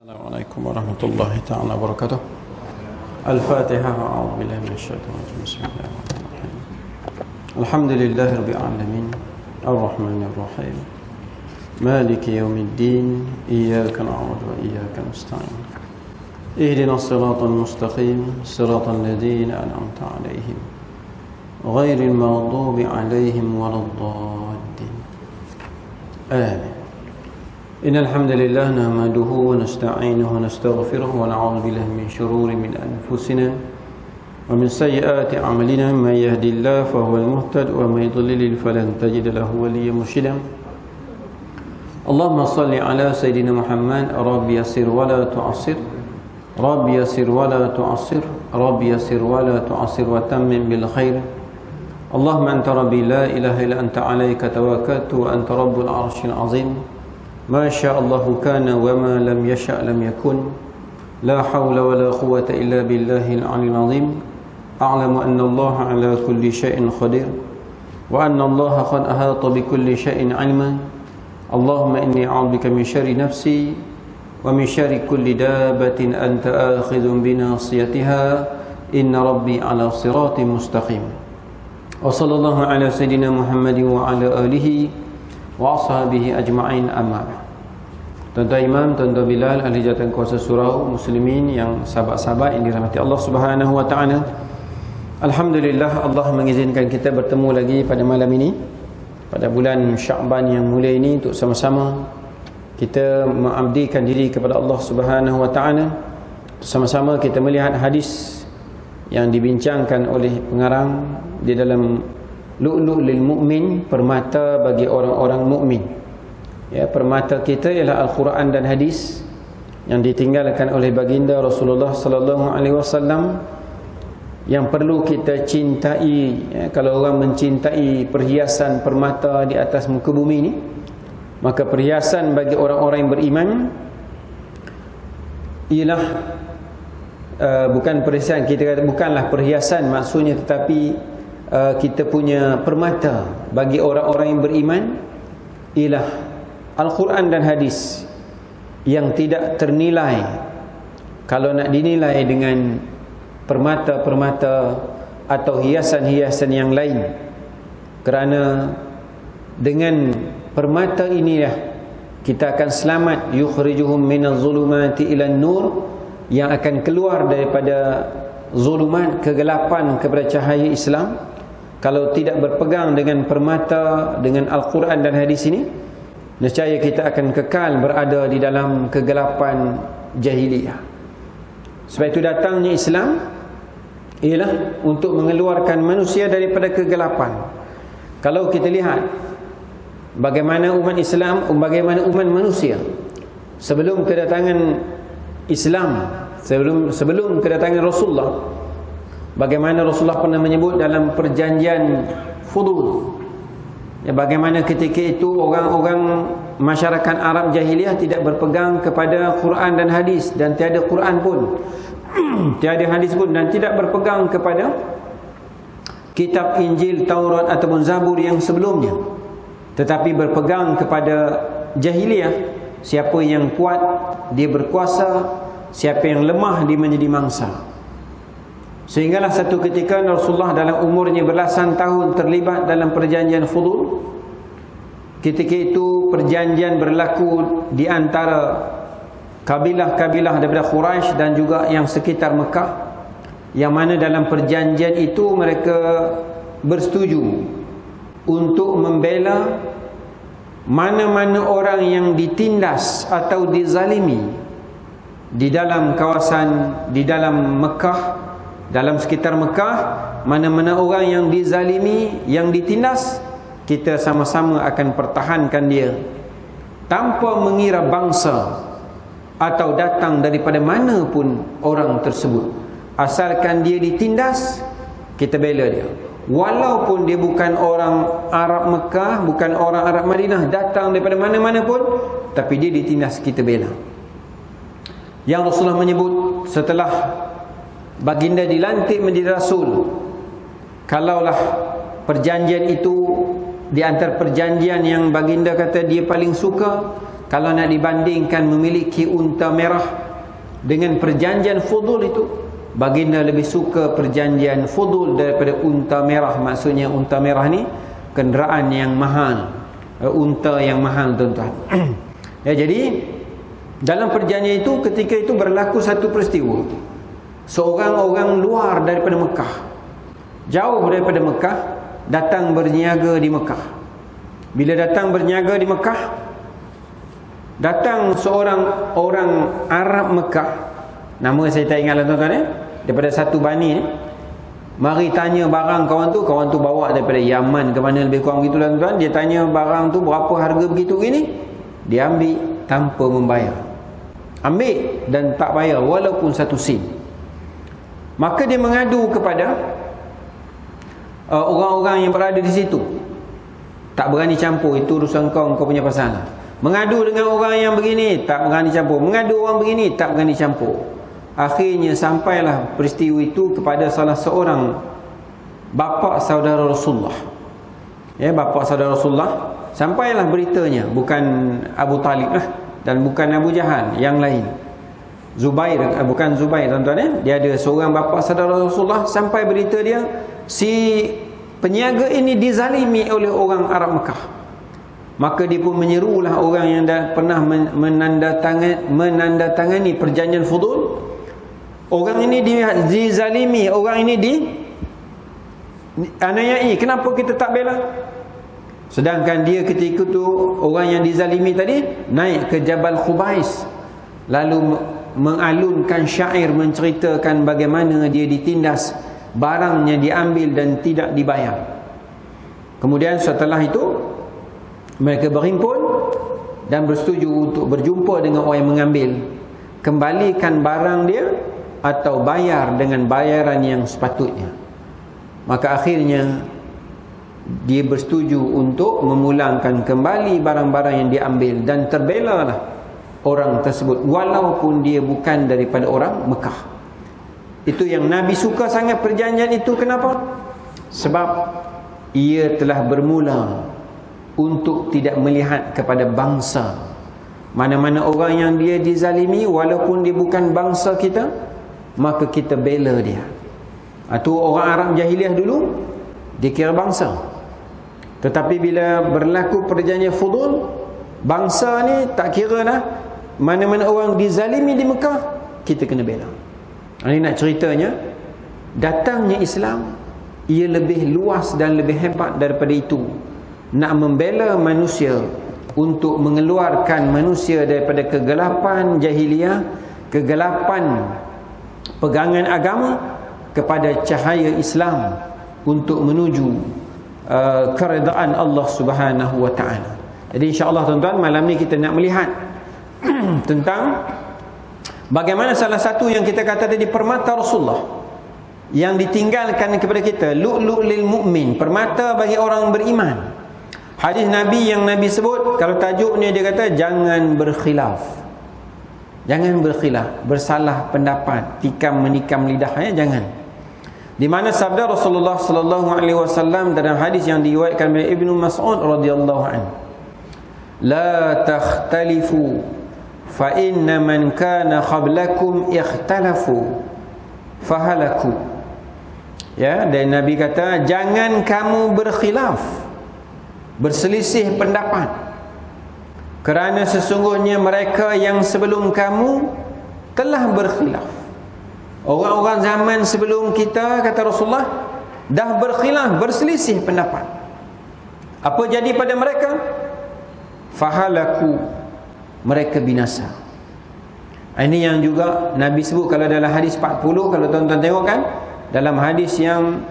Assalamualaikum warahmatullahi ta'ala wabarakatuh. Al-Fatihah. A'udzu billahi minasyaitonir rajim. Bismillahirrahmanirrahim. Alhamdulillahi rabbil alamin. Ar-Rahmanir Rahim. Maliki yaumiddin. Iyyaka na'budu wa iyyaka nasta'in. Ihdinas siratal mustaqim, siratal ladzina an'amta 'alaihim, ghairil maghdubi 'alaihim waladdallin. Amin. إن الحمد لله نحمده ونستعينه ونستغفره ونعوذ بالله من شرور من أنفسنا ومن سيئات أعمالنا من يهدي الله فهو المهتد ومن يضلل فلن تجد له وليا مرشدا اللهم صل على سيدنا محمد رب يسر ولا تعسر رب يسر ولا تعسر رب يسر ولا تعسر وتمم بالخير اللهم أنت ربي لا إله إلا أنت عليك توكلت وأنت رب العرش العظيم ما شاء الله كان وما لم يشأ لم يكن لا حول ولا قوة إلا بالله العلي العظيم أعلم أن الله على كل شيء قدير وأن الله قد أحاط بكل شيء علما اللهم إني أعوذ بك من شر نفسي ومن شر كل دابة أنت آخذ بناصيتها إن ربي على صراط مستقيم وصلى الله على سيدنا محمد وعلى آله wa ashabihi ajma'in amma. Tuan-tuan imam, tuan-tuan Bilal, ahli jawatan kuasa surau, muslimin yang sahabat-sahabat yang dirahmati Allah Subhanahu wa taala. Alhamdulillah Allah mengizinkan kita bertemu lagi pada malam ini, pada bulan Sya'ban yang mulia ini, untuk sama-sama kita mengabdikan diri kepada Allah Subhanahu wa taala. Sama-sama kita melihat hadis yang dibincangkan oleh pengarang di dalam Lu'lu' lil mu'min, permata bagi orang-orang mukmin. Ya, permata kita ialah Al-Quran dan hadis yang ditinggalkan oleh baginda Rasulullah sallallahu alaihi wasallam, yang perlu kita cintai. Ya, kalau orang mencintai perhiasan permata di atas muka bumi ini, maka perhiasan bagi orang-orang yang beriman ialah bukan perhiasan, kita kata bukanlah perhiasan maksudnya, tetapi kita punya permata bagi orang-orang yang beriman ialah Al-Quran dan hadis yang tidak ternilai kalau nak dinilai dengan permata-permata atau hiasan-hiasan yang lain. Kerana dengan permata inilah kita akan selamat, yukhrijuhum minaz zulumati ilan nur, yang akan keluar daripada zulumat, kegelapan, kepada cahaya Islam. Kalau tidak berpegang dengan permata, dengan Al-Quran dan hadis ini, nescaya kita akan kekal berada di dalam kegelapan jahiliyah. Sebab itu datangnya Islam ialah untuk mengeluarkan manusia daripada kegelapan. Kalau kita lihat bagaimana umat Islam, bagaimana umat manusia sebelum kedatangan Islam, sebelum kedatangan Rasulullah, bagaimana Rasulullah pernah menyebut dalam perjanjian Fudul, ya, bagaimana ketika itu orang-orang masyarakat Arab jahiliyah tidak berpegang kepada Quran dan hadis, dan tiada Quran pun tiada hadis pun, dan tidak berpegang kepada kitab Injil, Taurat ataupun Zabur yang sebelumnya, tetapi berpegang kepada jahiliyah. Siapa yang kuat dia berkuasa, siapa yang lemah dia menjadi mangsa. Sehinggalah satu ketika Rasulullah dalam umurnya belasan tahun terlibat dalam perjanjian Fudul. Ketika itu perjanjian berlaku di antara kabilah-kabilah daripada Quraisy dan juga yang sekitar Mekah, yang mana dalam perjanjian itu mereka bersetuju untuk membela mana-mana orang yang ditindas atau dizalimi di dalam kawasan, di dalam Mekah, dalam sekitar Mekah. Mana-mana orang yang dizalimi, yang ditindas, kita sama-sama akan pertahankan dia tanpa mengira bangsa atau datang daripada mana pun orang tersebut. Asalkan dia ditindas, kita bela dia. Walaupun dia bukan orang Arab Mekah, bukan orang Arab Madinah, datang daripada mana-mana pun, tapi dia ditindas, kita bela. Yang Rasulullah menyebut setelah baginda dilantik menjadi Rasul, kalaulah perjanjian itu di antara perjanjian yang baginda kata dia paling suka, kalau nak dibandingkan memiliki unta merah dengan perjanjian Fudul itu, baginda lebih suka perjanjian Fudul daripada unta merah. Maksudnya unta merah ni kenderaan yang mahal, unta yang mahal, tuan-tuan. Ya, jadi dalam perjanjian itu, ketika itu berlaku satu peristiwa. Seorang orang luar daripada Mekah, jauh daripada Mekah, datang berniaga di Mekah. Bila datang berniaga di Mekah, datang seorang orang Arab Mekah, nama saya tak ingatlah, tuan-tuan, daripada satu bani ni. Mari tanya barang kawan tu bawa daripada Yaman ke mana, lebih kurang begitulah, tuan-tuan. Dia tanya barang tu berapa harga begitu gini, dia ambil tanpa membayar. Ambil dan tak bayar walaupun 1 sen. Maka dia mengadu kepada orang-orang yang berada di situ. Tak berani campur, itu urusan kau punya pasal. Mengadu dengan orang yang begini, tak berani campur. Mengadu orang begini, tak berani campur. Akhirnya sampailah peristiwa itu kepada salah seorang bapa saudara Rasulullah. Ya, bapa saudara Rasulullah. Sampailah beritanya, bukan Abu Talib lah, dan bukan Abu Jahal, yang lain. Zubair, bukan Zubair, tuan-tuan, dia ada seorang bapa saudara Rasulullah. Sampai berita dia, si peniaga ini dizalimi oleh orang Arab Mekah. Maka dia pun menyerulah orang yang dah pernah menandatangani perjanjian Fudul. Orang ini dizalimi, orang ini dianiayai, kenapa kita tak bela? Sedangkan dia ketika tu, orang yang dizalimi tadi, naik ke Jabal Khubais, lalu mengalunkan syair menceritakan bagaimana dia ditindas, barangnya diambil dan tidak dibayar. Kemudian setelah itu, mereka berhimpun dan bersetuju untuk berjumpa dengan orang yang mengambil, kembalikan barang dia atau bayar dengan bayaran yang sepatutnya. Maka akhirnya dia bersetuju untuk memulangkan kembali barang-barang yang diambil, dan terbelalah orang tersebut walaupun dia bukan daripada orang Mekah. Itu yang Nabi suka sangat perjanjian itu. Kenapa? Sebab ia telah bermula untuk tidak melihat kepada bangsa. Mana-mana orang yang dia dizalimi, walaupun dia bukan bangsa kita, maka kita bela dia. Itu orang Arab jahiliah dulu, dia kira bangsa. Tetapi bila berlaku perjanjian Fudul, bangsa ni tak kira dah. Mana-mana orang dizalimi di Mekah, kita kena bela. Ini nak ceritanya, datangnya Islam, ia lebih luas dan lebih hebat daripada itu. Nak membela manusia, untuk mengeluarkan manusia daripada kegelapan jahiliah, kegelapan pegangan agama, kepada cahaya Islam, untuk menuju keredaan Allah Subhanahu wa ta'ala. Jadi insya-Allah, tuan-tuan, malam ni kita nak melihat tentang bagaimana salah satu yang kita kata tadi, permata Rasulullah yang ditinggalkan kepada kita, lu'lu' lil mu'min, permata bagi orang beriman. Hadis Nabi yang Nabi sebut, kalau tajuknya dia kata, jangan berkhilaf. Jangan berkhilaf, bersalah pendapat, tikam menikam lidah, jangan. Di mana sabda Rasulullah sallallahu alaihi wasallam dalam hadis yang diriwayatkan oleh Ibnu Mas'ud radhiyallahu anhu, la takhtalifu fa inna man kana qablakum ikhtalafu fahalaku. Ya, dan Nabi kata, jangan kamu berkhilaf, berselisih pendapat, kerana sesungguhnya mereka yang sebelum kamu telah berkhilaf. Orang-orang zaman sebelum kita, kata Rasulullah, dah berkhilaf, berselisih pendapat. Apa jadi pada mereka? Fahalaku, mereka binasa. Ini yang juga Nabi sebut kalau dalam hadis 40, kalau tuan-tuan tengok kan, dalam hadis yang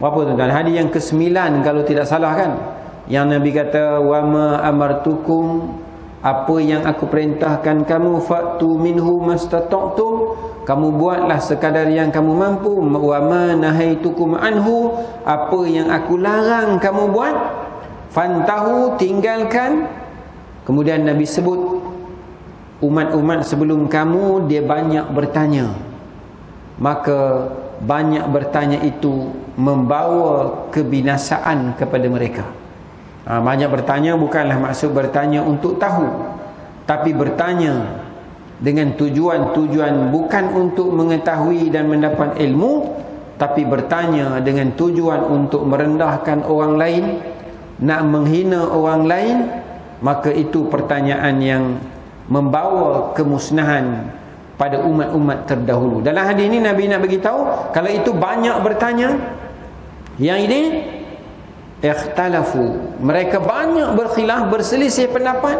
berapa tuan-tuan? Hadis yang ke-9 kalau tidak salah kan, yang Nabi kata, wa ma amartukum, apa yang aku perintahkan kamu, fa'tu minhu mastata'tum, kamu buatlah sekadar yang kamu mampu. Wa ma nahaitukum anhu, apa yang aku larang kamu buat, fantahu, tinggalkan. Kemudian Nabi sebut, umat-umat sebelum kamu dia banyak bertanya, maka banyak bertanya itu membawa kebinasaan kepada mereka. Banyak bertanya bukanlah maksud bertanya untuk tahu, tapi bertanya dengan tujuan-tujuan bukan untuk mengetahui dan mendapat ilmu, tapi bertanya dengan tujuan untuk merendahkan orang lain, nak menghina orang lain, maka itu pertanyaan yang membawa kemusnahan pada umat-umat terdahulu. Dalam hadis ini Nabi nak beritahu, kalau itu banyak bertanya, yang ini ikhtalafu, mereka banyak berkhilaf, berselisih pendapat,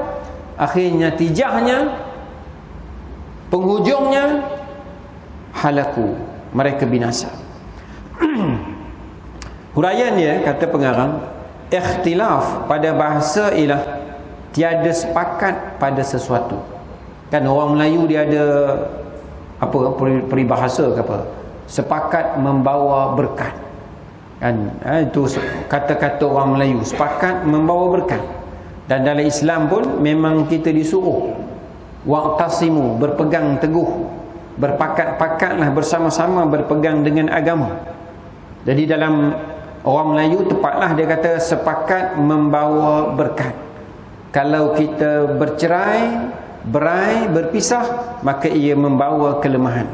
akhirnya natijahnya, penghujungnya halaku, mereka binasa. Huraian dia, kata pengarang, ikhtilaf pada bahasa ialah tiada sepakat pada sesuatu. Kan orang Melayu dia ada apa, peribahasa ke apa, sepakat membawa berkat. Kan itu kata-kata orang Melayu, sepakat membawa berkat. Dan dalam Islam pun memang kita disuruh waqtasimu, berpegang teguh, berpakat-pakatlah bersama-sama berpegang dengan agama. Jadi dalam orang Melayu tepatlah dia kata sepakat membawa berkat. Kalau kita bercerai, berai, berpisah, maka ia membawa kelemahan.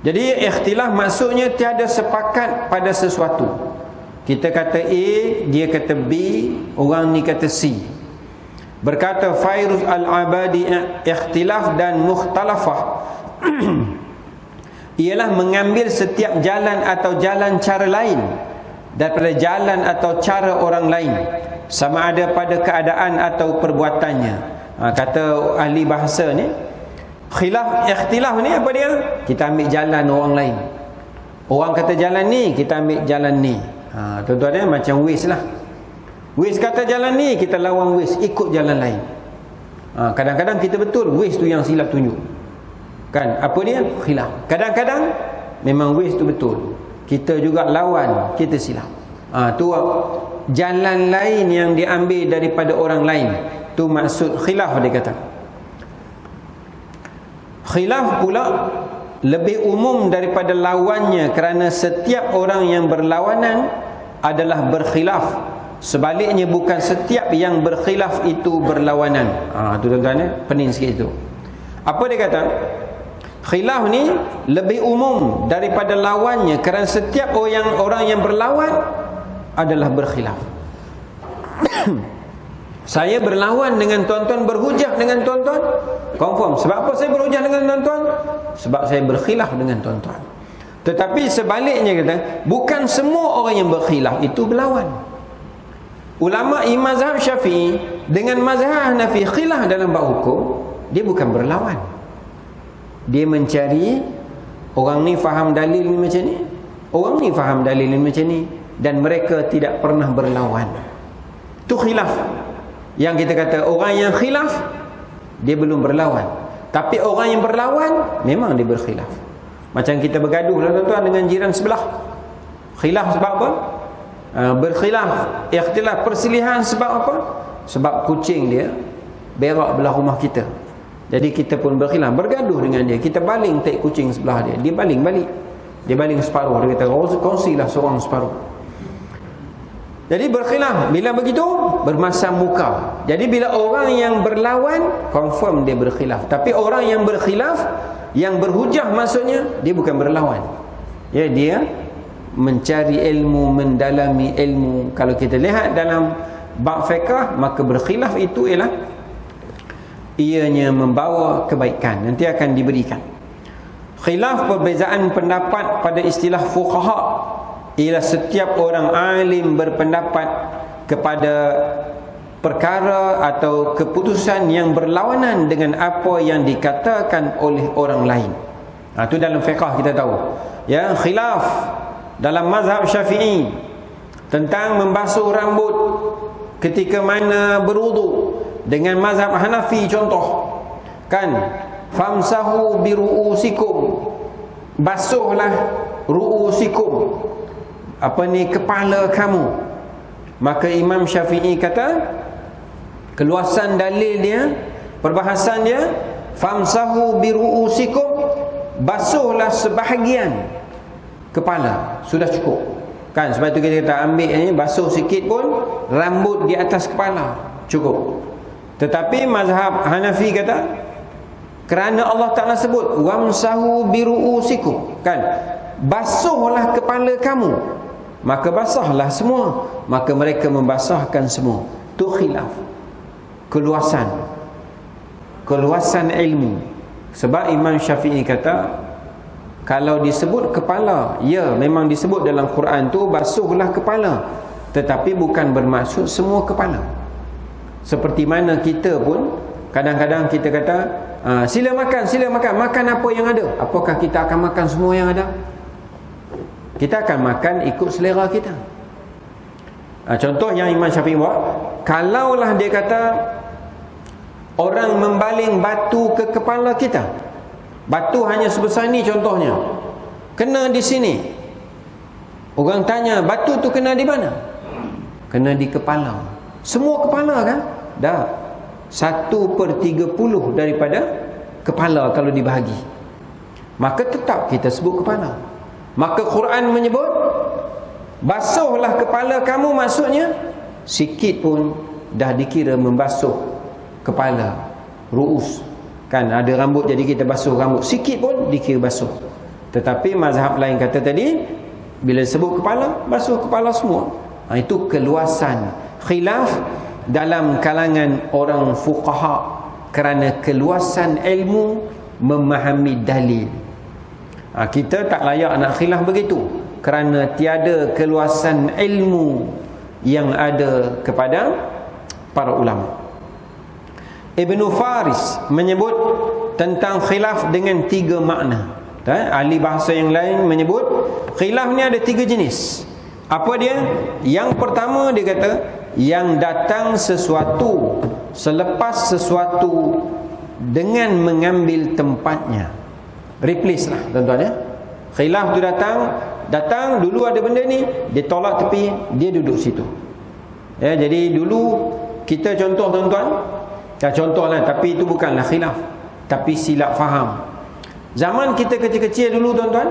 Jadi ikhtilaf maksudnya tiada sepakat pada sesuatu. Kita kata A, dia kata B, orang ni kata C. Berkata Fairuz Al-Abadi, ikhtilaf dan mukhtalafah ialah mengambil setiap jalan atau jalan cara lain daripada jalan atau cara orang lain, sama ada pada keadaan atau perbuatannya. Kata ahli bahasa ni, ikhtilaf ni apa dia? Kita ambil jalan orang lain. Orang kata jalan ni, kita ambil jalan ni. Tuan-tuan, macam Waze lah. Waze kata jalan ni, kita lawan Waze, ikut jalan lain. Kadang-kadang kita betul, Waze tu yang silap tunjuk. Kan? Apa dia? Khilaf. Kadang-kadang memang Waze tu betul, kita juga lawan, kita silap. Tu jalan lain yang diambil daripada orang lain. Tu maksud khilaf, dia kata. Khilaf pula lebih umum daripada lawannya, kerana setiap orang yang berlawanan adalah berkhilaf. Sebaliknya bukan setiap yang berkhilaf itu berlawanan. Tu tuan-tuan, pening sikit itu. Apa dia kata? Khilaf ni lebih umum daripada lawannya, kerana setiap orang yang berlawan adalah berkhilaf. Saya berlawan dengan tuan-tuan, berhujah dengan tuan-tuan, confirm. Sebab apa saya berhujah dengan tuan-tuan? Sebab saya berkhilaf dengan tuan-tuan. Tetapi sebaliknya kata, bukan semua orang yang berkhilaf itu berlawan. Ulama mazhab Syafi'i dengan mazhab Hanafi khilaf dalam bab hukum, dia bukan berlawan. Dia mencari, orang ni faham dalil ni macam ni, orang ni faham dalil ni macam ni, dan mereka tidak pernah berlawan. Itu khilaf. Yang kita kata orang yang khilaf, dia belum berlawan. Tapi orang yang berlawan, memang dia berkhilaf. Macam kita bergaduh lah tuan-tuan dengan jiran sebelah. Khilaf sebab apa? Berkhilaf, ikhtilaf, persilihan sebab apa? Sebab kucing dia berak belah rumah kita. Jadi kita pun berkhilaf, bergaduh dengan dia. Kita baling tak kucing sebelah dia, dia baling balik. Dia baling separuh, dia kata kongsilah seorang separuh. Jadi berkhilaf. Bila begitu, bermasam muka. Jadi bila orang yang berlawan, confirm dia berkhilaf. Tapi orang yang berkhilaf, yang berhujah maksudnya, dia bukan berlawan. Ya, dia mencari ilmu, mendalami ilmu. Kalau kita lihat dalam bab fiqh, maka berkhilaf itu ialah ianya membawa kebaikan, nanti akan diberikan. Khilaf, perbezaan pendapat pada istilah fuqaha, ialah setiap orang alim berpendapat kepada perkara atau keputusan yang berlawanan dengan apa yang dikatakan oleh orang lain. Itu dalam fiqh kita tahu. Ya, khilaf dalam mazhab Syafi'i tentang membasuh rambut ketika mana berwudu, dengan mazhab Hanafi contoh, kan, famsahu bi ru'usikum, basuhlah ru'usikum, apa ni, kepala kamu. Maka Imam Syafi'i kata, keluasan dalil dia, perbahasan dia, famsahu bi ru'usikum, basuhlah sebahagian kepala, sudah cukup. Kan, sebab itu kita kata ambil ni, basuh sikit pun rambut di atas kepala, cukup. Tetapi mazhab Hanafi kata, kerana Allah Ta'ala sebut wamsahu biru'usikum, kan, basuhlah kepala kamu, maka basahlah semua, maka mereka membasahkan semua. Tu khilaf, keluasan ilmu. Sebab Imam Syafi'i kata, kalau disebut kepala, ya memang disebut dalam Quran tu basuhlah kepala, tetapi bukan bermaksud semua kepala. Seperti mana kita pun kadang-kadang kita kata, sila makan, makan apa yang ada. Apakah kita akan makan semua yang ada? Kita akan makan ikut selera kita. Contoh yang Imam Syafi'i buat, kalaulah dia kata orang membaling batu ke kepala kita, batu hanya sebesar ni contohnya, kena di sini, orang tanya, batu tu kena di mana? Kena di kepala. Semua kepala kan? Dah 1/30 daripada kepala kalau dibahagi, maka tetap kita sebut kepala. Maka Quran menyebut basuhlah kepala kamu, maksudnya sikit pun dah dikira membasuh kepala, ru'us, kan ada rambut jadi kita basuh rambut, sikit pun dikira basuh. Tetapi mazhab lain kata tadi, bila sebut kepala, basuh kepala semua. Itu keluasan khilaf dalam kalangan orang fuqaha, kerana keluasan ilmu memahami dalil. Kita tak layak nak khilaf begitu, kerana tiada keluasan ilmu yang ada kepada para ulama. Ibn Faris menyebut tentang khilaf dengan 3 makna. Ahli bahasa yang lain menyebut khilaf ni ada 3 jenis. Apa dia? Yang pertama dia kata, yang datang sesuatu selepas sesuatu dengan mengambil tempatnya. Replace lah tuan-tuan ya. Khilaf tu datang dulu ada benda ni, dia tolak tepi, dia duduk situ. Ya, jadi dulu kita contoh tuan-tuan, contohlah, tapi itu bukanlah khilaf, tapi silap faham. Zaman kita kecil-kecil dulu tuan-tuan,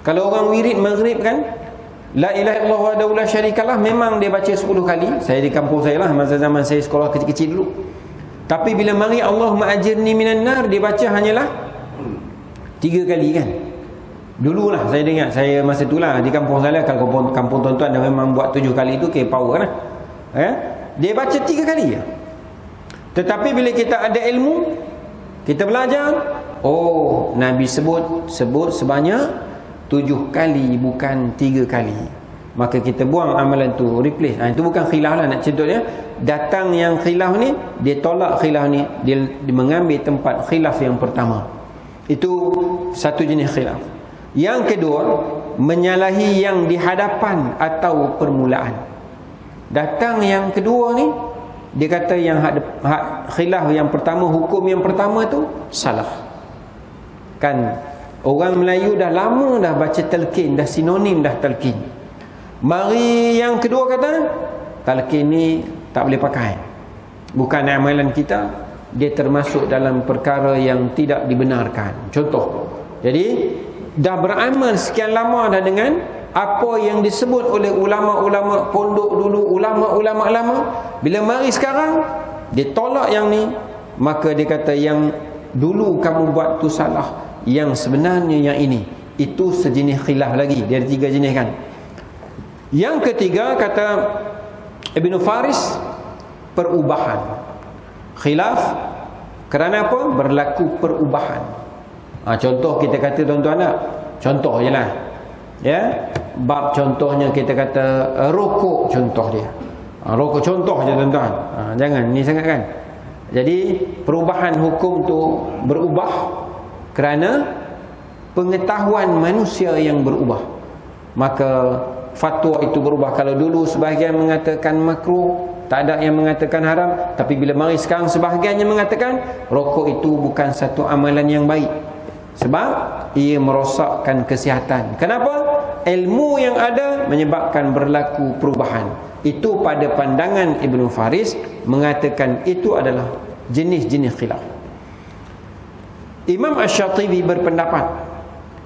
kalau orang wirid maghrib kan, la ilaha illallah wahdahu la syarikalah, memang dia baca 10 kali. Saya di kampung saya lah, masa zaman saya sekolah kecil-kecil dulu. Tapi bila mari Allahumma ajirni minan nar, dia baca hanyalah 3 kali kan. Dululah saya dengar, saya masa itulah di kampung saya, kalau kampung tuan-tuan dah memang buat 7 kali tu ke power lah. Dia baca 3 kali je. Tetapi bila kita ada ilmu, kita belajar, oh Nabi sebut sebanyak 7 kali, bukan 3 kali. Maka kita buang amalan tu, replace. Itu bukan khilaf lah nak contohnya. Datang yang khilaf ni, dia tolak khilaf ni, dia mengambil tempat khilaf yang pertama. Itu satu jenis khilaf. Yang kedua, menyalahi yang di hadapan atau permulaan. Datang yang kedua ni, dia kata yang khilaf yang pertama, hukum yang pertama tu salah. Kan orang Melayu dah lama dah baca talqin, dah sinonim dah talqin. Mari yang kedua kata talqin ni tak boleh pakai, bukan amalan kita, dia termasuk dalam perkara yang tidak dibenarkan. Contoh, jadi dah beramal sekian lama dah dengan apa yang disebut oleh ulama-ulama pondok dulu, ulama-ulama lama. Bila mari sekarang dia tolak yang ni, maka dia kata yang dulu kamu buat tu salah, yang sebenarnya yang ini. Itu sejenis khilaf lagi. Dia ada 3 jenis kan. Yang ketiga kata Ibn Faris, perubahan. Khilaf kerana apa? Berlaku perubahan. Contoh kita kata tuan-tuan nak, contoh je lah ya, bab contohnya kita kata rokok, contoh dia. Rokok contoh je tuan-tuan, jangan ni sangat kan. Jadi perubahan hukum tu berubah kerana pengetahuan manusia yang berubah, maka fatwa itu berubah. Kalau dulu sebahagian mengatakan makruh, tak ada yang mengatakan haram, tapi bila mari sekarang sebahagiannya mengatakan rokok itu bukan satu amalan yang baik, sebab ia merosakkan kesihatan. Kenapa? Ilmu yang ada menyebabkan berlaku perubahan. Itu pada pandangan Ibn Faris mengatakan itu adalah jenis-jenis khilaf. Imam Asy-Syatibi berpendapat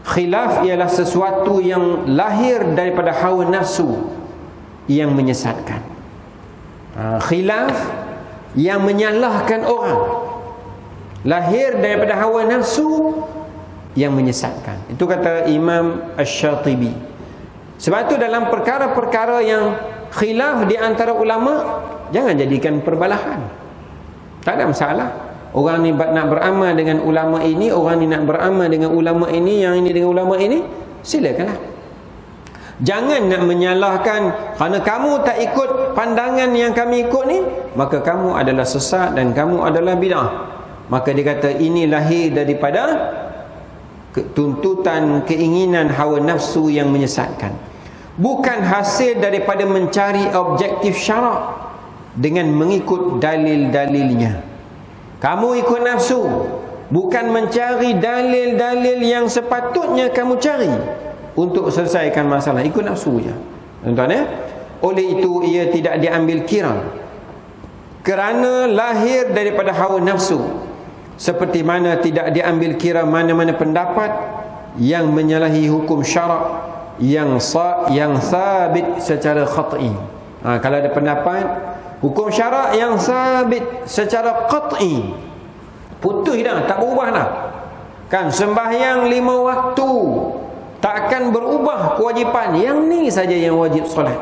khilaf ialah sesuatu yang lahir daripada hawa nafsu yang menyesatkan. Khilaf yang menyalahkan orang, lahir daripada hawa nafsu yang menyesatkan. Itu kata Imam Asy-Syatibi. Sebab tu dalam perkara-perkara yang khilaf di antara ulama, jangan jadikan perbalahan. Tak ada masalah. Orang ni nak beramal dengan ulama ini, orang ni nak beramal dengan ulama ini, yang ini dengan ulama ini, silakanlah. Jangan nak menyalahkan kerana kamu tak ikut pandangan yang kami ikut ni, maka kamu adalah sesat dan kamu adalah bid'ah. Maka dia kata ini lahir daripada tuntutan, keinginan hawa nafsu yang menyesatkan, bukan hasil daripada mencari objektif syarak dengan mengikut dalil-dalilnya. Kamu ikut nafsu, bukan mencari dalil-dalil yang sepatutnya kamu cari untuk selesaikan masalah. Ikut nafsu je, tuan-tuan, ya? Oleh itu ia tidak diambil kira kerana lahir daripada hawa nafsu, seperti mana tidak diambil kira mana-mana pendapat yang menyalahi hukum syarak yang sabit secara qat'i. Kalau ada pendapat hukum syarak yang sabit secara qat'i, putus dah, tak berubah dah. Kan sembahyang 5 waktu tak akan berubah kewajipan, yang ni saja yang wajib solat.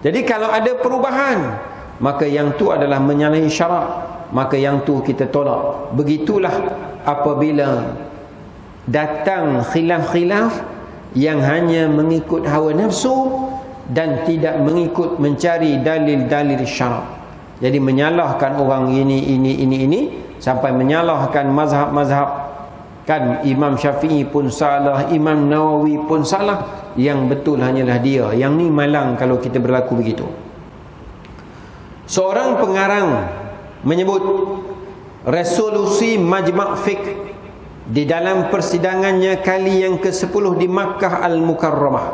Jadi kalau ada perubahan, maka yang tu adalah menyalahi syarak, maka yang tu kita tolak. Begitulah apabila datang khilaf-khilaf yang hanya mengikut hawa nafsu dan tidak mengikut mencari dalil-dalil syarak. Jadi menyalahkan orang ini sampai menyalahkan mazhab-mazhab. Kan Imam Syafi'i pun salah, Imam Nawawi pun salah, yang betul hanyalah dia. Yang ni malang kalau kita berlaku begitu. Seorang pengarang menyebut resolusi Majma' Fiqh di dalam persidangannya kali yang ke-10 di Makkah Al-Mukarramah.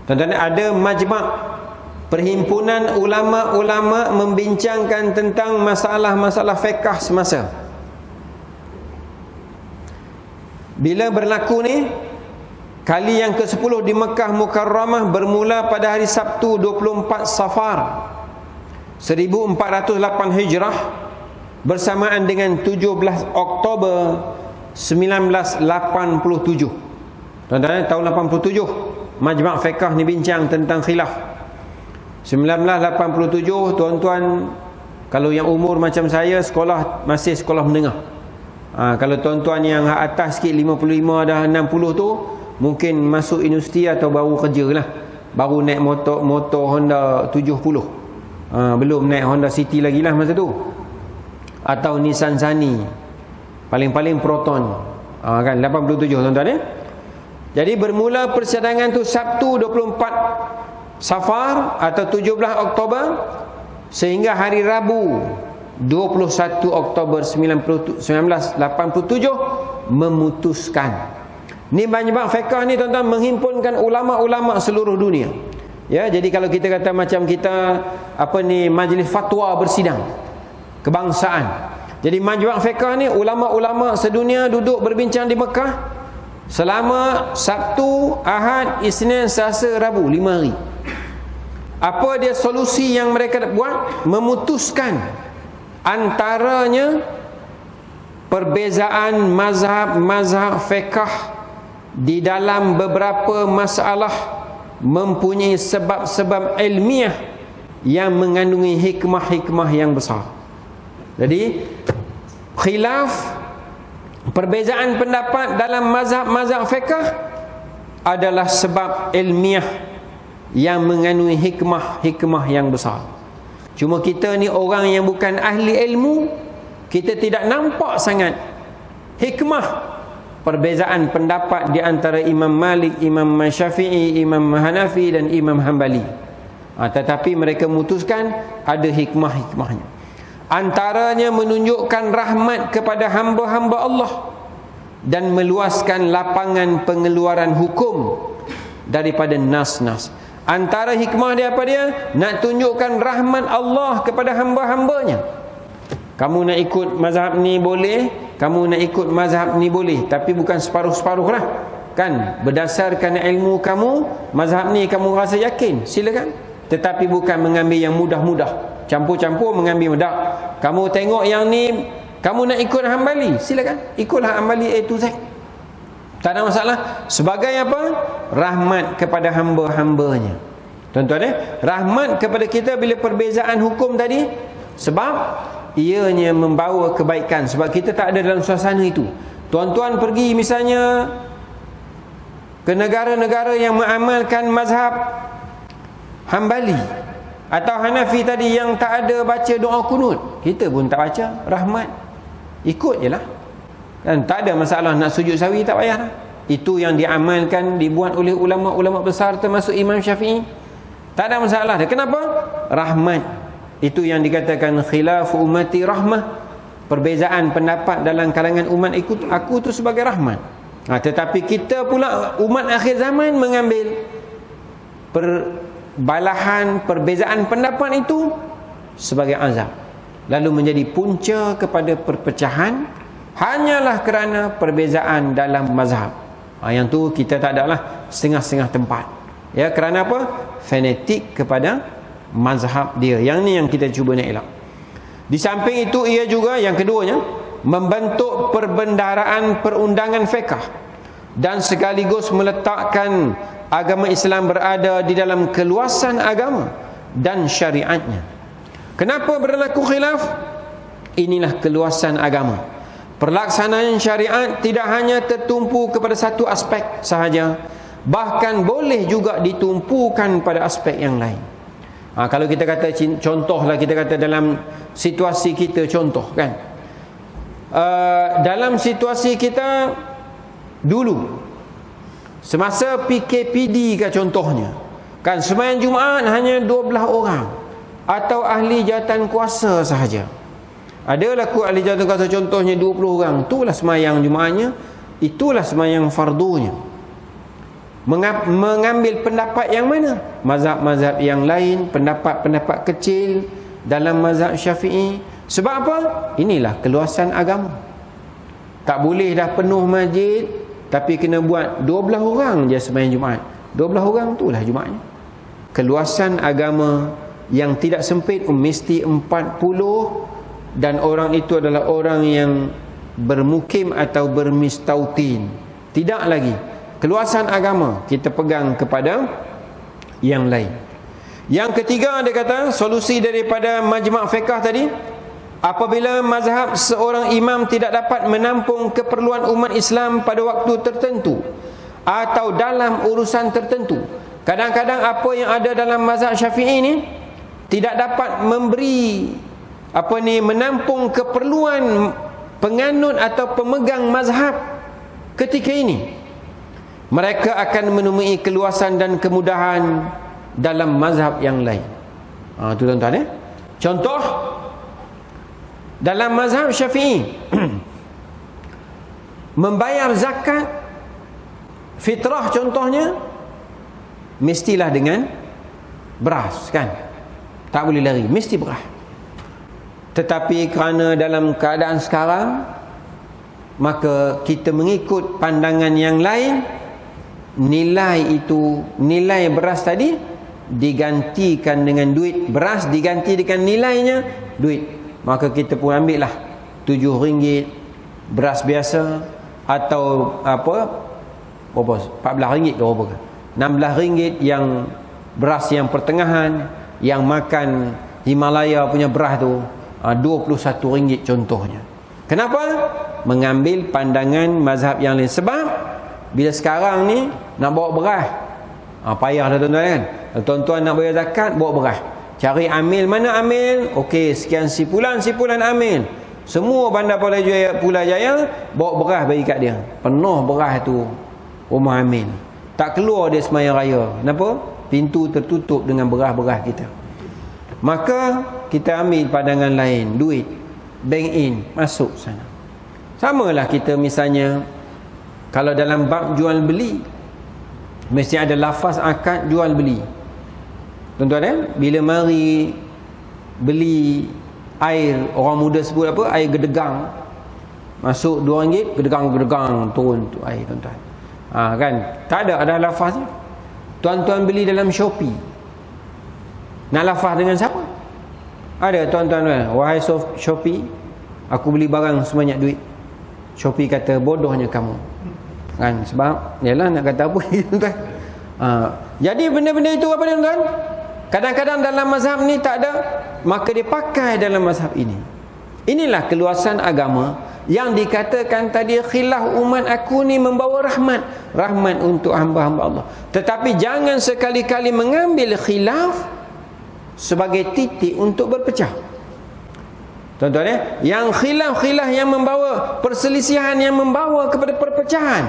Tuan-tuan, ada majma', perhimpunan ulama-ulama membincangkan tentang masalah-masalah fiqh semasa. Bila berlaku ni, kali yang ke-10 di Makkah Mukarramah bermula pada hari Sabtu 24 Safar 1408 Hijrah bersamaan dengan 17 Oktober 1987. Tuan-tuan, tahun 87 Majma' Fiqh ni bincang tentang khilaf. 1987, tuan-tuan kalau yang umur macam saya, sekolah masih sekolah menengah. Kalau tuan-tuan yang atas sikit 55 dah 60 tu, mungkin masuk universiti atau baru kerja lah, baru naik motor Honda 70. Belum naik Honda City lagi lah masa tu, atau Nissan Sunny, paling-paling Proton. Kan 87 tuan-tuan, ya. Jadi bermula persidangan tu Sabtu 24 Safar atau 17 Oktober sehingga hari Rabu 21 Oktober 1987 memutuskan. Ni Majma' Fiqh ni tuan-tuan menghimpunkan ulama-ulama seluruh dunia. Ya, jadi kalau kita kata macam kita majlis fatwa bersidang kebangsaan. Jadi Majma' Fiqh ni ulama-ulama sedunia duduk berbincang di Mekah selama Sabtu, Ahad, Isnin, Selasa, Rabu, 5 hari. Apa dia solusi yang mereka buat? Memutuskan antaranya perbezaan mazhab fiqh di dalam beberapa masalah mempunyai sebab-sebab ilmiah yang mengandungi hikmah-hikmah yang besar. Jadi khilaf, perbezaan pendapat dalam mazhab fiqh adalah sebab ilmiah yang mengandungi hikmah-hikmah yang besar. Cuma kita ni orang yang bukan ahli ilmu, kita tidak nampak sangat hikmah perbezaan pendapat di antara Imam Malik, Imam Syafi'i, Imam Hanafi dan Imam Hanbali. Tetapi mereka memutuskan ada hikmah-hikmahnya. Antaranya menunjukkan rahmat kepada hamba-hamba Allah dan meluaskan lapangan pengeluaran hukum daripada nas-nas. Antara hikmah dia apa dia? Nak tunjukkan rahmat Allah kepada hamba-hambanya. Kamu nak ikut mazhab ni boleh, kamu nak ikut mazhab ni boleh, tapi bukan separuh-separuh lah. Kan, berdasarkan ilmu kamu, mazhab ni kamu rasa yakin, silakan. Tetapi bukan mengambil yang mudah-mudah. campur-campur mengambil medal. Kamu tengok yang ni, kamu nak ikut Hambali, silakan, ikutlah Hambali A to Z, tak ada masalah. Sebagai apa? Rahmat kepada hamba-hambanya. Tuan-tuan, rahmat kepada kita bila perbezaan hukum tadi, sebab ianya membawa kebaikan. Sebab kita tak ada dalam suasana itu. Tuan-tuan pergi misalnya ke negara-negara yang mengamalkan mazhab Hambali atau Hanafi tadi, yang tak ada baca doa kunut, kita pun tak baca, rahmat, ikut je lah kan, tak ada masalah. Nak sujud sawi tak payah lah. Itu yang diamalkan, dibuat oleh ulama-ulama besar termasuk Imam Syafi'i, tak ada masalah dia. Kenapa? Rahmat. Itu yang dikatakan khilaf ummati rahmah, perbezaan pendapat dalam kalangan umat aku tu sebagai rahmat. Tetapi kita pula umat akhir zaman mengambil perbalahan, perbezaan pendapat itu sebagai azab, lalu menjadi punca kepada perpecahan hanyalah kerana perbezaan dalam mazhab. Yang tu kita tak ada lah setengah-setengah tempat, ya. Kerana apa? Fanatik kepada mazhab dia. Yang ni yang kita cuba nak elak. Di samping itu, ia juga yang keduanya membentuk perbendaharaan perundangan fiqh dan sekaligus meletakkan agama Islam berada di dalam keluasan agama dan syariatnya. Kenapa berlaku khilaf? Inilah keluasan agama. Pelaksanaan syariat tidak hanya tertumpu kepada satu aspek sahaja, bahkan boleh juga ditumpukan pada aspek yang lain. Kalau kita kata contohlah, kita kata dalam situasi kita, contoh kan, dalam situasi kita dulu semasa PKPD ke contohnya kan, sembahyang Jumaat hanya 12 orang atau ahli jawatan kuasa sahaja. Adalah ahli jawatan kuasa contohnya 20 orang, itulah sembahyang Jumaatnya, itulah sembahyang fardunya. Mengambil pendapat yang mana? Mazhab-mazhab yang lain, pendapat-pendapat kecil dalam mazhab Syafi'i. Sebab apa? Inilah keluasan agama. Tak boleh dah penuh masjid, tapi kena buat 12 orang je sembahyang Jumaat. 12 orang itulah Jumaatnya. Keluasan agama yang tidak sempit, mesti 40, dan orang itu adalah orang yang bermukim atau bermistautin. Tidak lagi keluasan agama, kita pegang kepada yang lain. Yang ketiga, dia kata solusi daripada majma' fiqh tadi, apabila mazhab seorang imam tidak dapat menampung keperluan umat Islam pada waktu tertentu atau dalam urusan tertentu. Kadang-kadang apa yang ada dalam mazhab Syafi'i ni tidak dapat memberi menampung keperluan penganut atau pemegang mazhab ketika ini. Mereka akan menemui keluasan dan kemudahan dalam mazhab yang lain. Itu tuan-tuan, contoh dalam mazhab Syafi'i membayar zakat fitrah contohnya mestilah dengan beras kan, tak boleh lari, mesti beras. Tetapi kerana dalam keadaan sekarang, maka kita mengikut pandangan yang lain, nilai beras tadi digantikan dengan duit, beras diganti dengan nilainya duit. Maka kita pun ambil lah RM7 beras biasa, atau berapa, RM14 ke berapa ke, RM16 yang beras yang pertengahan, yang makan Himalaya punya beras tu RM21 contohnya. Kenapa? Mengambil pandangan mazhab yang lain. Sebab bila sekarang ni nak bawa beras, payah dah tuan-tuan kan. Tuan-tuan nak bayar zakat, bawa beras, cari amil, mana amil, okey sekian sipulan amil, semua bandar Putrajaya bawa beras bagi kat dia, penuh beras tu rumah amil, tak keluar dia sembahyang raya. Kenapa? Pintu tertutup dengan beras-beras kita. Maka kita ambil pandangan lain, duit, bank in, masuk sana. Samalah kita misalnya kalau dalam bab jual beli, mesti ada lafaz akad jual beli. Tuan-tuan, bila mari beli air, orang muda sebut apa? Air gedegang. Masuk RM2, gedegang turun tu air, tuan-tuan. Kan? Tak ada lafaznya. Tuan-tuan beli dalam Shopee, nak lafaz dengan siapa? Ada tuan-tuan, wahai Shopee, aku beli barang sebanyak duit. Shopee kata, bodohnya kamu. Kan, sebab yalah nak kata apa tuan. Jadi benda-benda itu apa dia tuan? Kadang-kadang dalam mazhab ni tak ada, maka dia pakai dalam mazhab ini. Inilah keluasan agama yang dikatakan tadi, khilaf umat aku ni membawa rahmat untuk hamba-hamba Allah. Tetapi jangan sekali-kali mengambil khilaf sebagai titik untuk berpecah. Tuan-tuan, yang khilaf-khilaf yang membawa perselisihan, yang membawa kepada perpecahan,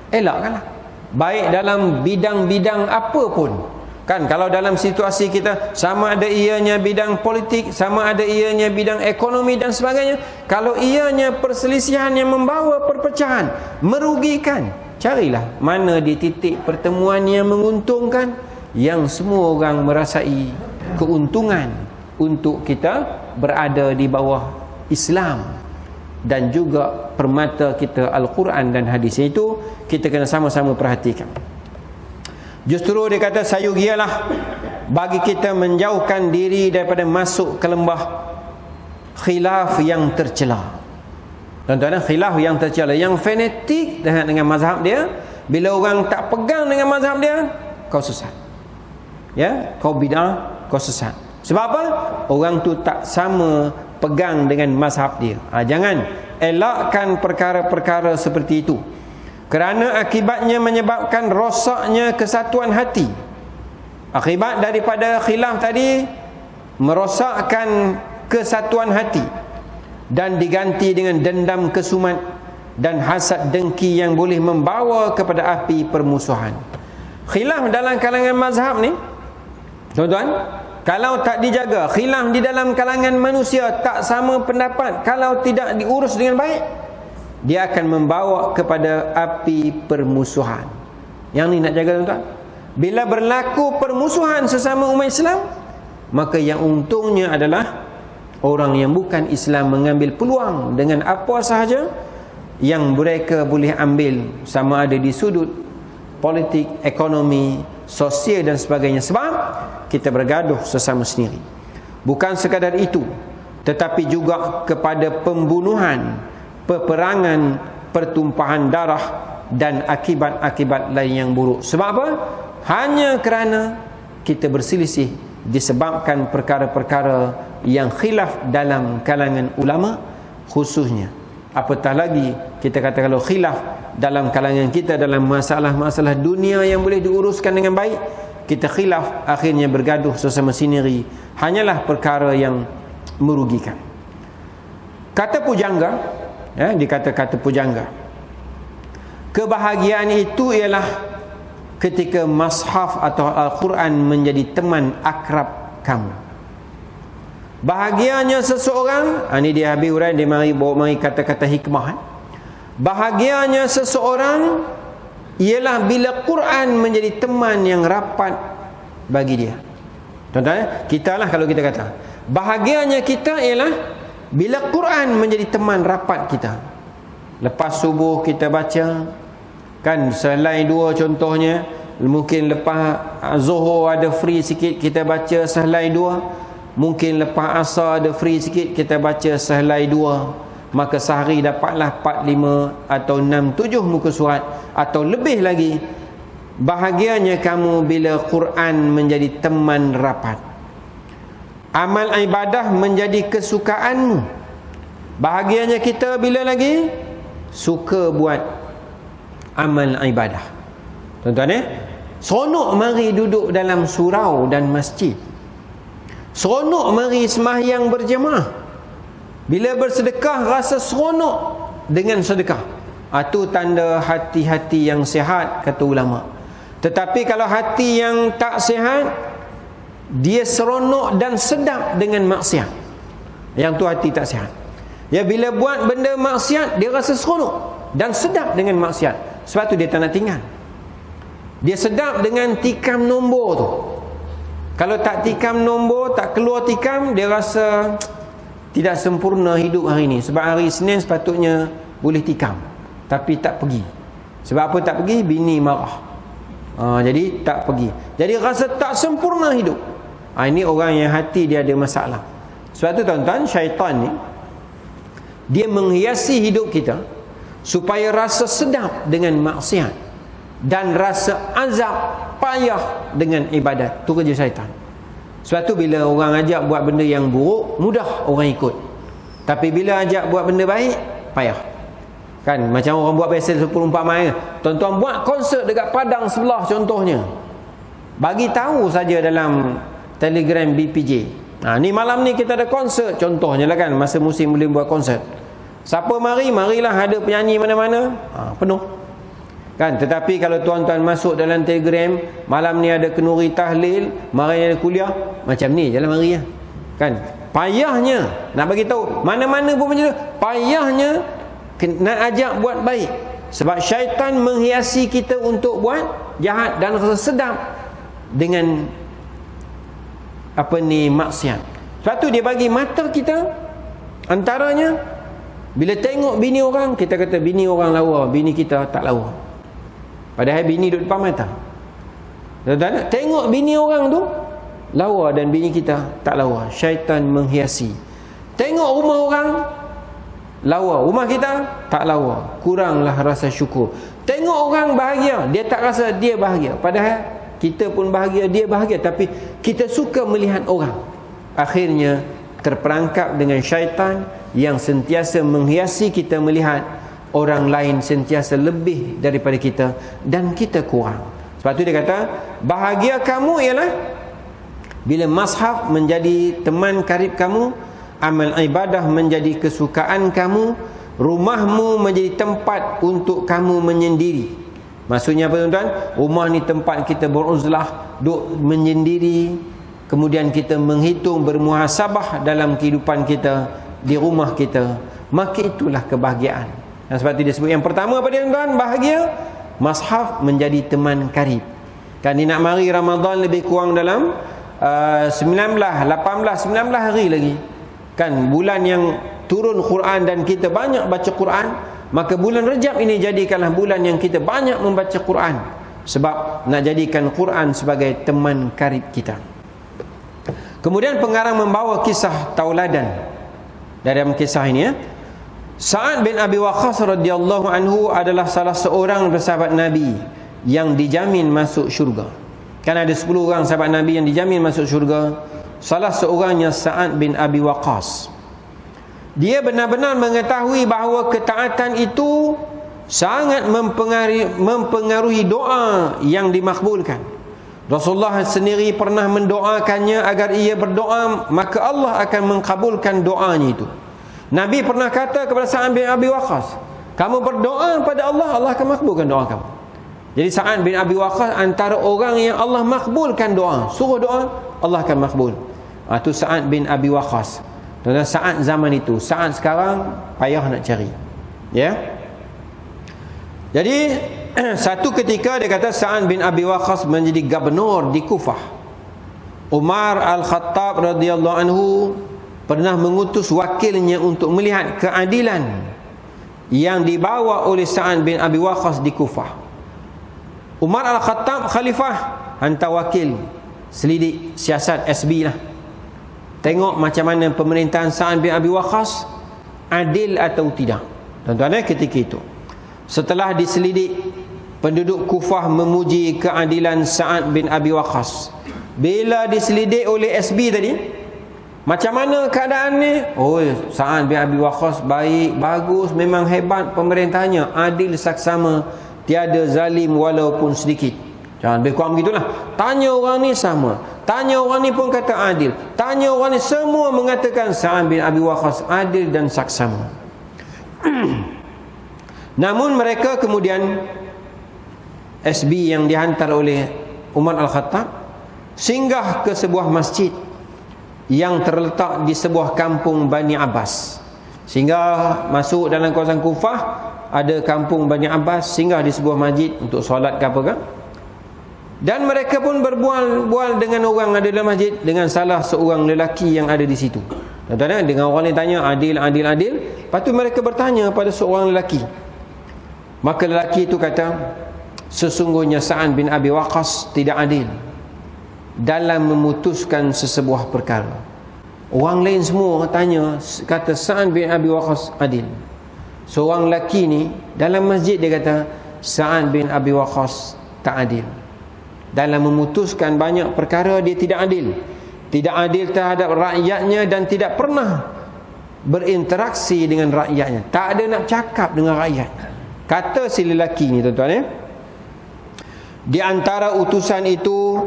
elakkanlah. Baik dalam bidang-bidang apa pun. Kan, kalau dalam situasi kita, sama ada ianya bidang politik, sama ada ianya bidang ekonomi dan sebagainya, kalau ianya perselisihan yang membawa perpecahan, merugikan, carilah mana di titik pertemuan yang menguntungkan, yang semua orang merasai keuntungan untuk kita berada di bawah Islam dan juga permata kita Al-Quran dan hadis. Itu kita kena sama-sama perhatikan. Justru dia kata, sayugialah bagi kita menjauhkan diri daripada masuk ke lembah khilaf yang tercela. Tuan-tuan, khilaf yang tercela, yang fanatik dengan mazhab dia. Bila orang tak pegang dengan mazhab dia, kau sesat. Ya, kau bid'ah, kau sesat. Sebab apa? Orang tu tak sama pegang dengan mazhab dia. Jangan elakkan perkara-perkara seperti itu, kerana akibatnya menyebabkan rosaknya kesatuan hati. Akibat daripada khilaf tadi merosakkan kesatuan hati dan diganti dengan dendam kesumat dan hasad dengki yang boleh membawa kepada api permusuhan. Khilaf dalam kalangan mazhab ni, tuan-tuan, kalau tak dijaga, khilaf di dalam kalangan manusia tak sama pendapat, kalau tidak diurus dengan baik, dia akan membawa kepada api permusuhan. Yang ni nak jaga, tuan-tuan. Bila berlaku permusuhan sesama umat Islam, maka yang untungnya adalah orang yang bukan Islam mengambil peluang dengan apa sahaja yang mereka boleh ambil, sama ada di sudut politik, ekonomi, sosial dan sebagainya. Sebab kita bergaduh sesama sendiri. Bukan sekadar itu, tetapi juga kepada pembunuhan, peperangan, pertumpahan darah dan akibat-akibat lain yang buruk. Sebab apa? Hanya kerana kita berselisih disebabkan perkara-perkara yang khilaf dalam kalangan ulama khususnya. Apatah lagi kita kata kalau khilaf dalam kalangan kita dalam masalah-masalah dunia yang boleh diuruskan dengan baik, kita khilaf akhirnya bergaduh sesama sendiri, hanyalah perkara yang merugikan. Kata pujangga, dikata-kata pujangga, kebahagiaan itu ialah ketika mushaf atau Al-Quran menjadi teman akrab kamu. Bahagianya seseorang, ini dia habis uraian, dia mari kata-kata hikmah. Bahagianya seseorang ialah bila Quran menjadi teman yang rapat bagi dia. Tuan-tuan, kita lah kalau kita kata, bahagianya kita ialah bila Quran menjadi teman rapat kita. Lepas subuh kita baca, kan, sehelai dua contohnya. Mungkin lepas Zuhur ada free sikit, kita baca sehelai dua. Mungkin lepas Asar ada free sikit, kita baca sehelai dua. Maka sehari dapatlah 4, 5 atau 6, 7 muka surat atau lebih lagi. Bahagianya kamu bila Quran menjadi teman rapat. Amal ibadah menjadi kesukaanmu. Bahagianya kita bila lagi suka buat amal ibadah. Tuan-tuan, seronok mari duduk dalam surau dan masjid. Seronok mari sembahyang berjemaah. Bila bersedekah rasa seronok dengan sedekah. Itu tanda hati-hati yang sihat, kata ulama. Tetapi kalau hati yang tak sihat, dia seronok dan sedap dengan maksiat. Yang tu hati tak sihat. Ya, bila buat benda maksiat, dia rasa seronok dan sedap dengan maksiat. Sebab tu dia tak nak tinggal. Dia sedap dengan tikam nombor tu. Kalau tak tikam nombor, tak keluar tikam, dia rasa tidak sempurna hidup hari ni. Sebab hari Isnin sepatutnya boleh tikam, tapi tak pergi. Sebab apa tak pergi? Bini marah. Jadi tak pergi. Jadi rasa tak sempurna hidup. Ini orang yang hati dia ada masalah. Sebab tu tuan-tuan, syaitan ni dia menghiasi hidup kita supaya rasa sedap dengan maksiat dan rasa azab payah dengan ibadat. Tu kerja syaitan. Sebab tu bila orang ajak buat benda yang buruk, mudah orang ikut. Tapi bila ajak buat benda baik, payah. Kan macam orang buat biasa perumpamaan, tuan-tuan buat konsert dekat padang sebelah contohnya. Bagi tahu saja dalam Telegram BPJ. Ni malam ni kita ada konsert contohnya lah kan, masa musim boleh buat konsert. Siapa marilah, ada penyanyi mana-mana, penuh. Kan, tetapi kalau tuan-tuan masuk dalam Telegram, malam ni ada kenduri tahlil, mari ada kuliah, macam ni je lah mari lah. Kan, payahnya nak bagi tahu mana-mana pun macam tu, payahnya nak ajak buat baik. Sebab syaitan menghiasi kita untuk buat jahat dan rasa sedap dengan maksiat. Sebab tu dia bagi mata kita, antaranya bila tengok bini orang, kita kata bini orang lawa, bini kita tak lawa. Padahal bini duduk depan mata. Tuan-tuan, tengok bini orang tu lawa dan bini kita tak lawa. Syaitan menghiasi. Tengok rumah orang lawa, rumah kita tak lawa, kuranglah rasa syukur. Tengok orang bahagia, dia tak rasa dia bahagia. Padahal kita pun bahagia, dia bahagia, tapi kita suka melihat orang. Akhirnya terperangkap dengan syaitan yang sentiasa menghiasi kita melihat orang lain sentiasa lebih daripada kita dan kita kurang. Sebab tu dia kata, bahagia kamu ialah bila mazhab menjadi teman karib kamu, amal ibadah menjadi kesukaan kamu, rumahmu menjadi tempat untuk kamu menyendiri. Maksudnya apa tuan-tuan? Rumah ni tempat kita beruzlah, duk menyendiri, kemudian kita menghitung, bermuhasabah dalam kehidupan kita di rumah kita, maka itulah kebahagiaan. Dan sebab itu dia sebut yang pertama apa dia tuan-tuan? Bahagia, mazhab menjadi teman karib. Kan ni nak mari Ramadan lebih kurang dalam 19 hari lagi. Kan bulan yang turun Quran dan kita banyak baca Quran, maka bulan Rejab ini jadikanlah bulan yang kita banyak membaca Quran, sebab nak jadikan Quran sebagai teman karib kita. Kemudian pengarang membawa kisah tauladan dalam kisah ini ya. Sa'ad bin Abi Waqqas radhiyallahu anhu adalah salah seorang sahabat Nabi yang dijamin masuk syurga. Kan ada 10 orang sahabat Nabi yang dijamin masuk syurga. Salah seorangnya Sa'ad bin Abi Waqqas. Dia benar-benar mengetahui bahawa ketaatan itu sangat mempengaruhi doa yang dimakbulkan. Rasulullah sendiri pernah mendoakannya agar ia berdoa, maka Allah akan mengkabulkan doanya itu. Nabi pernah kata kepada Sa'ad bin Abi Waqqas, kamu berdoa kepada Allah, Allah akan makbulkan doa kamu. Jadi Sa'ad bin Abi Waqqas antara orang yang Allah makbulkan doa. Suruh doa, Allah akan makbul. Itu Sa'ad bin Abi Waqqas. Dan Sa'ad zaman itu, Sa'ad sekarang payah nak cari. Ya. Jadi satu ketika dia kata Sa'ad bin Abi Waqqas menjadi gubernur di Kufah. Umar Al-Khattab radhiyallahu anhu pernah mengutus wakilnya untuk melihat keadilan yang dibawa oleh Sa'ad bin Abi Waqqas di Kufah. Umar Al-Khattab khalifah, hantar wakil selidik siasat SB lah. Tengok macam mana pemerintahan Sa'ad bin Abi Waqqas, adil atau tidak. Tuan-tuan, ketika itu setelah diselidik, penduduk Kufah memuji keadilan Sa'ad bin Abi Waqqas. Bila diselidik oleh SB tadi, macam mana keadaan ni? Oh, Sa'ad bin Abi Waqqas baik, bagus, memang hebat pemerintahannya, adil saksama, tiada zalim walaupun sedikit. Jangan lebih kurang begitulah. Tanya orang ni sama, tanya orang ni pun kata adil, tanya orang ni semua mengatakan Sa'ad bin Abi Waqqas adil dan saksama. Namun mereka kemudian SB yang dihantar oleh Umar Al-Khattab singgah ke sebuah masjid yang terletak di sebuah kampung Bani Abbas. Sehingga masuk dalam kawasan Kufah, ada kampung Bani Abbas, singgah di sebuah masjid untuk solat ke apa ke. Dan mereka pun berbual-bual dengan orang ada dalam masjid, dengan salah seorang lelaki yang ada di situ. Tuan-tuan, dengan orang ni tanya adil. Lepas tu mereka bertanya pada seorang lelaki. Maka lelaki itu kata, sesungguhnya Sa'ad bin Abi Waqqas tidak adil dalam memutuskan sesebuah perkara. Orang lain semua tanya, kata Sa'ad bin Abi Waqqas adil. Seorang lelaki ni dalam masjid dia kata Sa'ad bin Abi Waqqas tak adil. Dalam memutuskan banyak perkara dia tidak adil. Tidak adil terhadap rakyatnya dan tidak pernah berinteraksi dengan rakyatnya. Tak ada nak cakap dengan rakyat. Kata si lelaki ni tuan-tuan Di antara utusan itu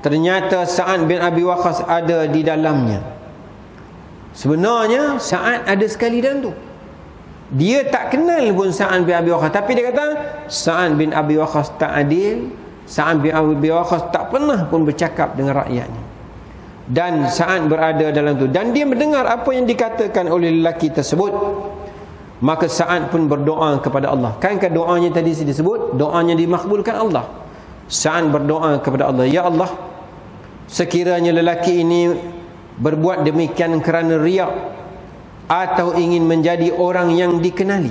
ternyata Sa'ad bin Abi Waqqas ada di dalamnya. Sebenarnya Sa'ad ada sekali dalam tu. Dia tak kenal pun Sa'ad bin Abi Waqqas, tapi dia kata Sa'ad bin Abi Waqqas tak adil. Sa'ad bin Abi Waqqas tak pernah pun bercakap dengan rakyatnya. Dan Sa'ad berada dalam tu, dan dia mendengar apa yang dikatakan oleh lelaki tersebut. Maka Sa'ad pun berdoa kepada Allah. Kan doanya tadi disebut, doanya dimakbulkan Allah. Sa'ad berdoa kepada Allah, ya Allah, sekiranya lelaki ini berbuat demikian kerana riak atau ingin menjadi orang yang dikenali,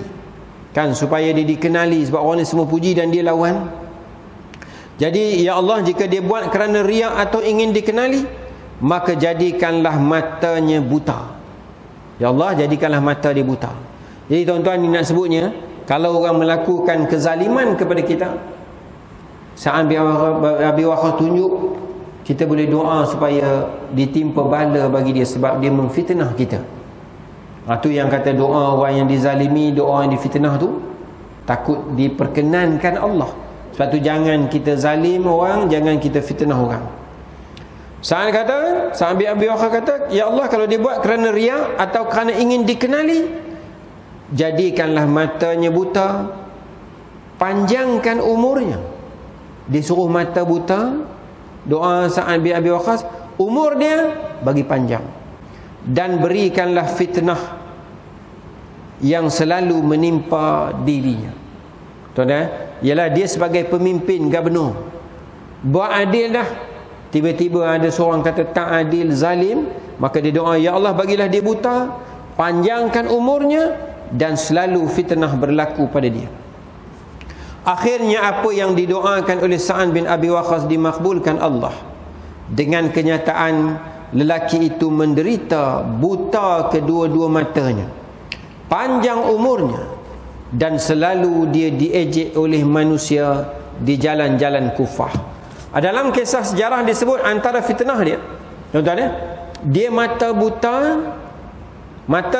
kan, supaya dia dikenali sebab orang ni semua puji dan dia lawan. Jadi ya Allah, jika dia buat kerana riak atau ingin dikenali, maka jadikanlah matanya buta. Ya Allah, jadikanlah mata dia buta. Jadi tuan-tuan, ni nak sebutnya, kalau orang melakukan kezaliman kepada kita, Sa'ad bin Abi Waqqas tunjuk, kita boleh doa supaya ditimpa bala bagi dia sebab dia memfitnah kita. Itu yang kata doa orang yang dizalimi, doa yang difitnah tu takut diperkenankan Allah. Sebab tu jangan kita zalim orang, jangan kita fitnah orang. Sa'ad bin Abi Waqqas kata, ya Allah, kalau dia buat kerana riak atau kerana ingin dikenali, jadikanlah matanya buta, panjangkan umurnya. Disuruh mata buta, doa Sa'ad bin Abi Waqqas, umur dia bagi panjang, dan berikanlah fitnah yang selalu menimpa dirinya. Tuan-tuan, ialah dia sebagai pemimpin gubernur buat adil dah, tiba-tiba ada seorang kata tak adil, zalim, maka dia doa, ya Allah, bagilah dia buta, panjangkan umurnya, dan selalu fitnah berlaku pada dia. Akhirnya apa yang didoakan oleh Sa'ad bin Abi Waqqas dimakbulkan Allah, dengan kenyataan lelaki itu menderita buta kedua-dua matanya, panjang umurnya, dan selalu dia diejek oleh manusia di jalan-jalan Kufah. Dalam kisah sejarah disebut antara fitnah dia, tuan-tuan, dia mata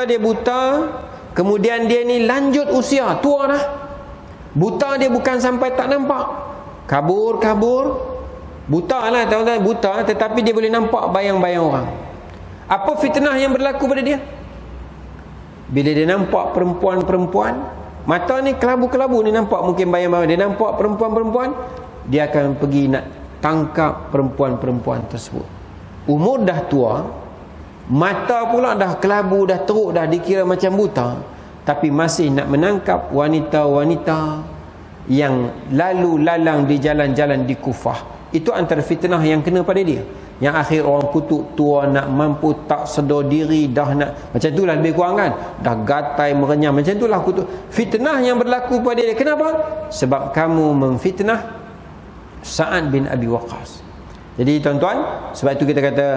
dia buta, kemudian dia ni lanjut usia, tua dah. Buta dia bukan sampai tak nampak, kabur, buta lah tuan-tuan, buta, tetapi dia boleh nampak bayang-bayang orang. Apa fitnah yang berlaku pada dia? Bila dia nampak perempuan-perempuan, mata ni kelabu-kelabu ni nampak mungkin bayang-bayang, dia nampak perempuan-perempuan, dia akan pergi nak tangkap perempuan-perempuan tersebut. Umur dah tua, mata pula dah kelabu, dah teruk, dah dikira macam buta, tapi masih nak menangkap wanita-wanita yang lalu lalang di jalan-jalan di Kufah. Itu antara fitnah yang kena pada dia, yang akhir orang kutuk tua nak mampu tak sedar diri, dah nak macam itulah lebih kurang kan, dah gatai merenyam, macam itulah kutuk. Fitnah yang berlaku pada dia. Kenapa? Sebab kamu memfitnah Sa'ad bin Abi Waqqas. Jadi tuan-tuan, sebab itu kita kata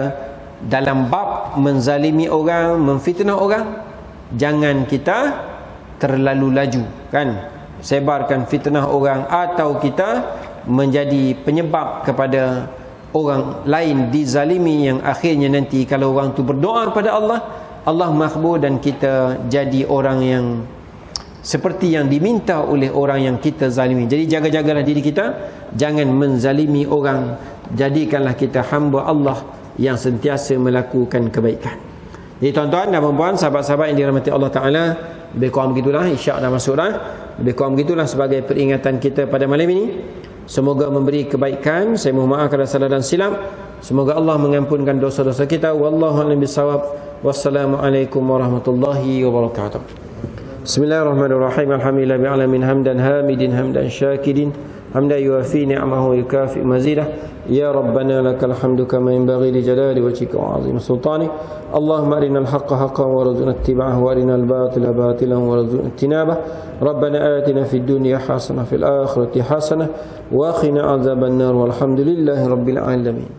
dalam bab menzalimi orang, memfitnah orang, jangan kita terlalu laju, kan, sebarkan fitnah orang, atau kita menjadi penyebab kepada orang lain dizalimi, yang akhirnya nanti kalau orang tu berdoa kepada Allah, Allah makbul, dan kita jadi orang yang seperti yang diminta oleh orang yang kita zalimi. Jadi jaga-jagalah diri kita, jangan menzalimi orang, jadikanlah kita hamba Allah yang sentiasa melakukan kebaikan. Jadi tuan-tuan dan puan-puan, sahabat-sahabat yang dirahmati Allah Ta'ala, lebih kurang begitulah, isyak dah masuk dah, lebih kurang begitulah sebagai peringatan kita pada malam ini. Semoga memberi kebaikan. Saya mohon maaf kalau salah dan silap. Semoga Allah mengampunkan dosa-dosa kita. Wallahu a'lam bissawab. Wassalamualaikum warahmatullahi wabarakatuh. Bismillahirrahmanirrahim. Alhamdulillahi alamin, hamdan hamidin, hamdan syakirin, hamdan yuafi ni'amahu wa yukafi mazidah. Ya Rabbana lakal hamdu kama yanbaghi li jalali wajhika wa 'azimi sultanik. Allahumma arinal haqqa haqqan warzuqna ittiba'ahu wa arinal batila batilan warzuqna ijtinabah. Rabbana atina fid dunya hasanah fil akhirati hasanah wa qina 'adzaban nar. Walhamdulillahi rabbil alamin.